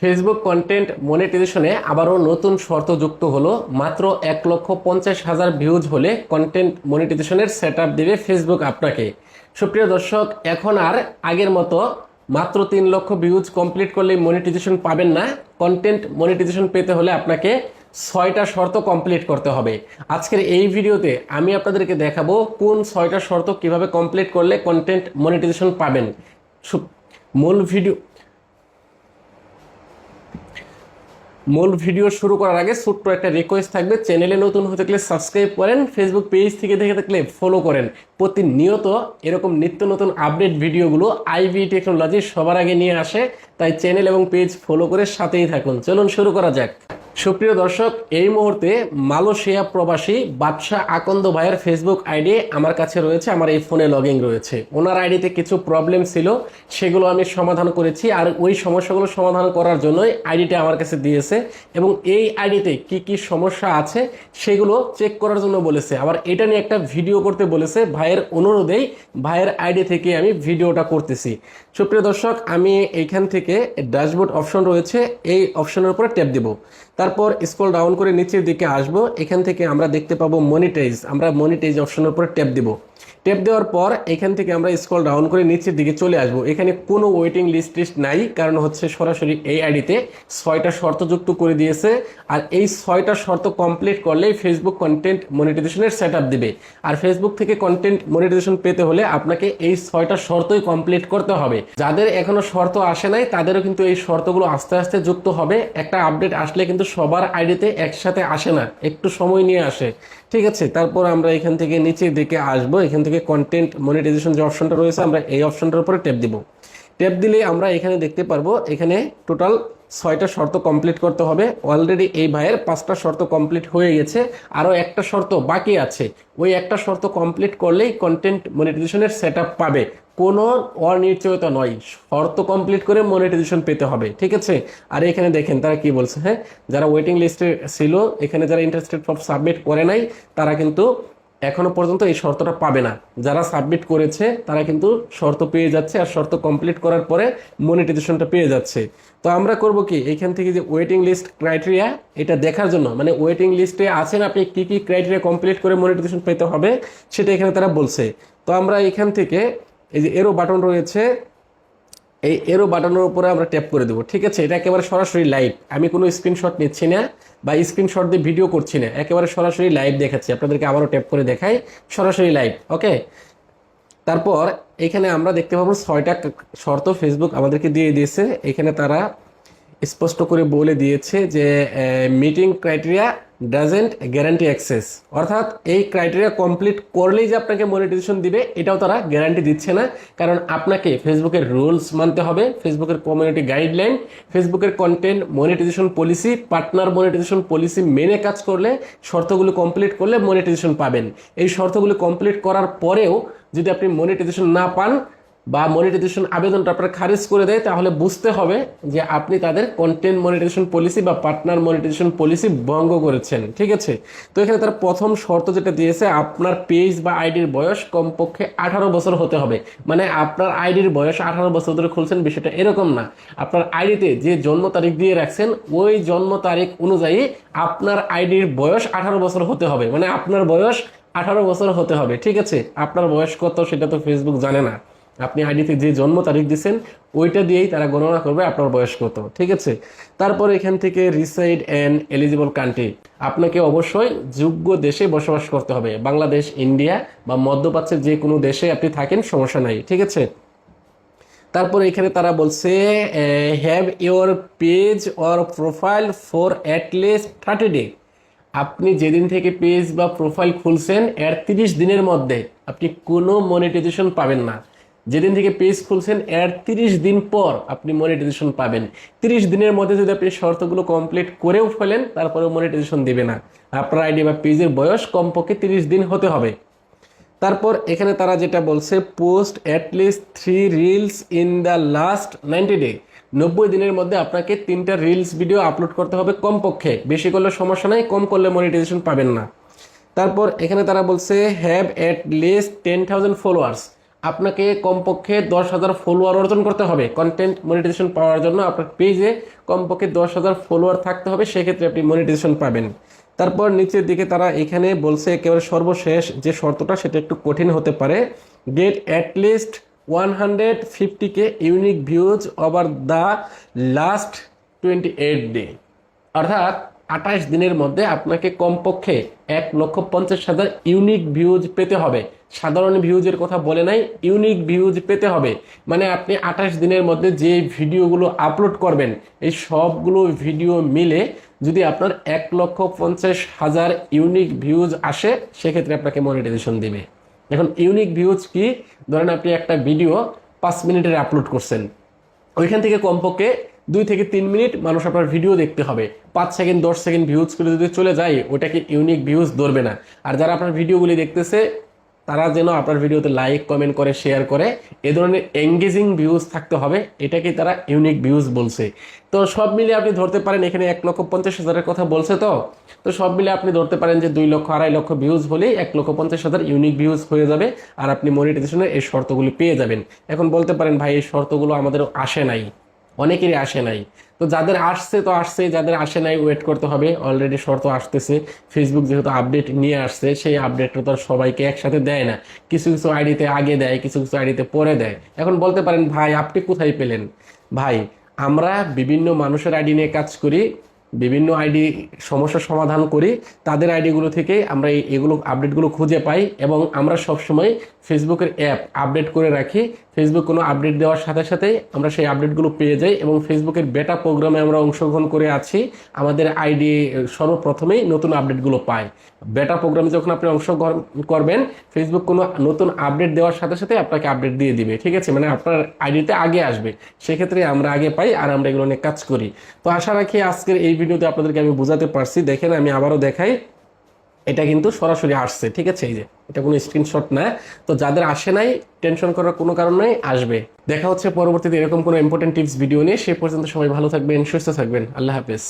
Facebook content মনিটাইজেশনে আবারও নতুন শর্ত যুক্ত হলো। মাত্র 1,50,000 ভিউজ হলে কন্টেন্ট মনিটাইজেশনের সেটআপ দিবে ফেসবুক আপনাকে। সুপ্রিয় দর্শক, এখন আর আগের মতো মাত্র 3 লক্ষ ভিউজ কমপ্লিট করলেই মনিটাইজেশন পাবেন না। কন্টেন্ট মনিটাইজেশন পেতে হলে আপনাকে 6টা শর্ত কমপ্লিট করতে হবে। আজকের এই ভিডিওতে আমি আপনাদেরকে দেখাবো কোন 6টা শর্ত কিভাবে কমপ্লিট করলে কন্টেন্ট মনিটাইজেশন পাবেন। মূল ভিডিও শুরু করার আগে ছোট্ট একটা রিকোয়েস্ট থাকবে, চ্যানেলে নতুন হতে থাকলে সাবস্ক্রাইব করেন, ফেসবুক পেজ থেকে দেখে থাকলে ফলো করেন। প্রতিনিয়ত এরকম নিত্য নতুন আপডেট ভিডিওগুলো আইভি টেকনোলজি সবার আগে নিয়ে আসে, তাই চ্যানেল এবং পেজ ফলো করে সাথেই থাকুন। চলুন শুরু করা যাক। সুপ্রিয় দর্শক, এই মুহূর্তে মালয়েশিয়া প্রবাসী বাদশাহ আকন্দ ভাইয়ের ফেসবুক আইডি আমার কাছে রয়েছে, আমার এই ফোনে লগইন রয়েছে। ওনার আইডিতে কিছু প্রবলেম ছিল, সেগুলো আমি সমাধান করেছি, আর ওই সমস্যাগুলো সমাধান করার জন্যই আইডিটা আমার কাছে দিয়েছে এবং এই আইডিতে কি কি সমস্যা আছে সেগুলো চেক করার জন্য বলেছে। আবার এটা নিয়ে একটা ভিডিও করতে বলেছে। ভাইয়ের অনুরোধেই ভাইয়ের আইডি থেকে আমি ভিডিওটা করতেছি। সুপ্রিয় দর্শক, আমি এইখান থেকে ড্যাশবোর্ড অপশন রয়েছে, এই অপশনের উপরে ট্যাপ দিব। তারপর স্ক্রল ডাউন করে নিচের দিকে আসবো, এখান থেকে আমরা দেখতে পাবো মনিটাইজ। আমরা মনিটাইজ অপশনের উপরে ট্যাপ দিব। ট্যাপ দেওয়ার পর এখান থেকে আমরা স্ক্রল ডাউন করে নিচের দিকে চলে আসবো। এখানে কোনো ওয়েটিং লিস্ট নাই, কারণ হচ্ছে সরাসরি এই আইডিতে 6টা শর্ত যুক্ত করে দিয়েছে। আর এই 6টা শর্ত কমপ্লিট করলেই ফেসবুক কন্টেন্ট মনিটাইজেশনের সেটআপ দিবে। আর ফেসবুক থেকে কন্টেন্ট মনিটাইজেশন পেতে হলে আপনাকে এই 6টা শর্তই কমপ্লিট করতে হবে। যাদের এখনো শর্ত আসে নাই তাদেরও কিন্তু এই শর্তগুলো আস্তে আস্তে যুক্ত হবে। একটা আপডেট আসলে কিন্তু সবার আইডিতে একসাথে আসে না, একটু সময় নিয়ে আসে, ঠিক আছে। তারপর আমরা এখান থেকে নিচের দিকে আসবো, এখান থেকে কন্টেন্ট মনিটাইজেশন যে অপশনটা রয়েছে আমরা এই অপশনটার উপরে ট্যাপ দিব। ট্যাপ দিলে আমরা এখানে দেখতে পারবো এখানে টোটাল 6টা শর্ত কমপ্লিট করতে হবে। অলরেডি এই ভাইয়ের 5টা শর্ত কমপ্লিট হয়ে গেছে, আরও একটা শর্ত বাকি আছে। ওই একটা শর্ত কমপ্লিট করলেই কন্টেন্ট মনিটাইজেশনের সেটআপ পাবে। কোনো অনিশ্চয়তা নয়, শর্ত কমপ্লিট করে মনিটাইজেশন পেতে হবে, ঠিক আছে। আর এখানে দেখেন তারা কি বলছে, হ্যাঁ, যারা ওয়েটিং লিস্টে ছিল, এখানে যারা ইন্টারেস্টেড ফর সাবমিট করে নাই তারা কিন্তু এখনো পর্যন্ত এই শর্তটা পাবে না। যারা সাবমিট করেছে তারা কিন্তু শর্ত পেয়ে যাচ্ছে, আর শর্ত কমপ্লিট করার পরে মনিটাইজেশনটা পেয়ে যাচ্ছে। তো আমরা করব কি, এইখান থেকে যে ওয়েটিং লিস্ট ক্রাইটেরিয়া, এটা দেখার জন্য, মানে ওয়েটিং লিস্টে আছেন আপনি, কি কি ক্রাইটেরিয়া কমপ্লিট করে মনিটাইজেশন পেতে হবে সেটা এখানে তারা বলছে। তো আমরা এখান থেকে এই যে এরো বাটন রয়েছে, এই এরো বাটনের উপরে আমরা ট্যাপ করে দেবো, ঠিক আছে। এটা একেবারে সরাসরি লাইভ, আমি কোনো স্ক্রিনশট নিচ্ছি না বা স্ক্রিনশট দিয়ে ভিডিও করছি না, একেবারে সরাসরি লাইভ দেখাচ্ছি আপনাদেরকে। আবারও ট্যাপ করে দেখাই, সরাসরি লাইভ, ওকে। তারপর এখানে আমরা দেখতে পাবো 6টা শর্ত ফেসবুক আমাদেরকে দিয়ে দিয়েছে। এখানে তারা স্পষ্ট করে বলে দিয়েছে যে meeting criteria doesn't guarantee access, অর্থাৎ এই ক্রাইটেরিয়া কমপ্লিট করলেই যে আপনাকে মনিটাইজেশন দিবে এটাও তারা গ্যারান্টি দিচ্ছে না। কারণ আপনাকে ফেসবুকের রুলস মানতে হবে, ফেসবুকের কমিউনিটি গাইডলাইন, ফেসবুকের content monetization policy, partner monetization policy মেনে কাজ করলে, শর্তগুলো কমপ্লিট করলে মনিটাইজেশন পাবেন। এই শর্তগুলো কমপ্লিট করার পরেও যদি আপনি মনিটাইজেশন না পান বা মনিটাইজেশন আবেদনটা আপনার খারিজ করে দেয়, তাহলে বুঝতে হবে যে আপনি তাদের কন্টেন্ট মনিটাইজেশন পলিসি বা পার্টনার মনিটাইজেশন পলিসি ভঙ্গ করেছেন, ঠিক আছে। তো এখানে তার প্রথম শর্ত যেটা দিয়েছে, আপনার পেজ বা আইডির বয়স কমপক্ষে 18 বছর হতে হবে। মানে আপনার আইডির বয়স 18 বছর ধরে খুলছেন, বিষয়টা এরকম না। আপনার আইডিতে যে জন্ম তারিখ দিয়ে রাখছেন ওই জন্ম তারিখ অনুযায়ী আপনার আইডির বয়স 18 বছর হতে হবে। মানে আপনার বয়স 18 বছর হতে হবে, ঠিক আছে। আপনার বয়স কত সেটা তো ফেসবুক জানে না, আপনি আইডিতে যে জন্ম তারিখ দিচ্ছেন ওইটা দিয়েই তারা গণনা করবে আপনার বয়স কত, ঠিক আছে। তারপর এখান থেকে রিসাইড অ্যান্ড এলিজিবল কান্ট্রি, আপনাকে অবশ্যই যোগ্য দেশে বসবাস করতে হবে। বাংলাদেশ, ইন্ডিয়া বা মধ্যপ্রাচ্যের যে কোনো দেশে আপনি থাকেন সমস্যা নাই, ঠিক আছে। তারপর এখানে তারা বলছে have your page or profile for at least 30 day, আপনি যেদিন থেকে পেজ বা প্রোফাইল খুলছেন এর 30 দিনের মধ্যে আপনি কোনো মনিটাইজেশন পাবেন না। যেদিন থেকে পেজ খুলছেন এর 30 দিন পর আপনি মনিটাইজেশন পাবেন। 30 দিনের মধ্যে যদি আপনি শর্তগুলো কমপ্লিট করেও ফেলেন তারপরেও মনিটাইজেশন দিবে না। আপনার আইডি বা পেজের বয়স কমপক্ষে 30 দিন হতে হবে। তারপর এখানে তারা যেটা বলছে, post at least 3 reels in the last 90 day, 90 দিনের মধ্যে আপনাকে 3টা রিলস ভিডিও আপলোড করতে হবে কমপক্ষে। বেশি করলে সমস্যা নাই, কম করলে মনিটাইজেশন পাবেন না। তারপর এখানে তারা বলছে হ্যাভ অ্যাট লিস্ট 10,000 ফলোয়ার্স, আপনাকে কমপক্ষে 10,000 ফলোয়ার অর্জন করতে হবে কন্টেন্ট মনিটাইজেশন পাওয়ার জন্য। আপনার পেজে কমপক্ষে 10,000 ফলোয়ার থাকতে হবে, সেক্ষেত্রে আপনি মনিটাইজেশন পাবেন। তারপর নিচের দিকে তারা এখানে বলছে একেবারে সর্বশেষ যে শর্তটা, সেটা একটু কঠিন হতে পারে। Get at least 150K unique views over the last 28 day, অর্থাৎ 28 দিনের মধ্যে আপনাকে কমপক্ষে 1,50,000 ইউনিক ভিউজ পেতে হবে। সাধারণ ভিউজের কথা বলে নাই, ইউনিক ভিউজ পেতে হবে। মানে আপনি 28 দিনের মধ্যে যে ভিডিওগুলো আপলোড করবেন, এই সবগুলো ভিডিও মিলে যদি আপনার 1,50,000 ইউনিক ভিউজ আসে, সেক্ষেত্রে আপনাকে মনিটাইজেশন দিবে। এখন ইউনিক ভিউজ কি? ধরেন আপনি একটা ভিডিও 5 মিনিটের আপলোড করছেন, ওইখান থেকে কমপক্ষে 2 থেকে 3 মিনিট মানুষ আপনার ভিডিও দেখতে হবে। 5 সেকেন্ড 10 সেকেন্ড ভিউজ করে যদি চলে যায়, ওটাকে ইউনিক ভিউজ ধরবে না। আর যারা আপনার ভিডিওগুলি দেখতেছে, তারা যেন আপনার ভিডিওতে লাইক কমেন্ট করে শেয়ার করে, এ ধরনের এঙ্গেজিং ভিউজ থাকতে হবে, এটাকে তারা ইউনিক ভিউজ বলছে। তো সব মিলে আপনি ধরতে পারেন, এখানে 1,50,000 কথা বলছে। তো সব মিলে আপনি ধরতে পারেন যে 2 লক্ষ 2.5 লক্ষ ভিউজ হলেই 1,50,000 ইউনিক ভিউজ হয়ে যাবে, আর আপনি মনিটাইজেশনের এই শর্তগুলি পেয়ে যাবেন। এখন বলতে পারেন ভাই এই শর্তগুলো আমাদের আসে নাই, অনেকেরই আসে নাই। তো যাদের আসছে তো আসছে, যাদের আসে নাই ওয়েট করতে হবে, অলরেডি শর্ত আসতেছে। ফেসবুক যেহেতু আপডেট নিয়ে আসছে, সেই আপডেটটা তো আর সবাইকে একসাথে দেয় না, কিছু কিছু আইডিতে আগে দেয়, কিছু কিছু আইডিতে পরে দেয়। এখন বলতে পারেন ভাই আপনি কোথায় পেলেন? ভাই আমরা বিভিন্ন মানুষের আইডি নিয়ে কাজ করি, বিভিন্ন আইডি সমস্যার সমাধান করি, তাদের আইডিগুলো থেকে আমরা এগুলো আপডেটগুলো খুঁজে পাই, এবং আমরা সবসময় ফেসবুকের অ্যাপ আপডেট করে রাখি। ফেসবুক কোনো আপডেট দেওয়ার সাথে সাথেই আমরা সেই আপডেটগুলো পেয়ে যাই, এবং ফেসবুকের বেটা প্রোগ্রামে আমরা অংশগ্রহণ করে আছি। আমাদের আইডি সর্বপ্রথমেই নতুন আপডেটগুলো পায়। বেটা প্রোগ্রামে যখন আপনি অংশগ্রহণ করবেন, ফেসবুক কোনো নতুন আপডেট দেওয়ার সাথে সাথে আপনাকে আপডেট দিয়ে দিবে, ঠিক আছে? মানে আপনার আইডিতে আগে আসবে, সেক্ষেত্রে আমরা আগে পাই, আর আমরা এগুলো নিয়ে কাজ করি। তো আশা রাখি আজকের এই ভিডিওতে আপনাদেরকে আমি বোঝাতে পারছি। দেখেন আমি আবারও দেখাই, এটা কিন্তু সরাসরি আসছে, ঠিক আছে? এই যে এটা কোনো স্ক্রিনশট না। তো যাদের আসে নাই, টেনশন করার কোনো কারণ নাই, আসবে। দেখা হচ্ছে পরবর্তীতে এরকম কোনো ইম্পর্টেন্ট টিপস ভিডিও নিয়ে। সে পর্যন্ত সবাই ভালো থাকবেন, সুস্থ থাকবেন। আল্লাহ হাফেজ।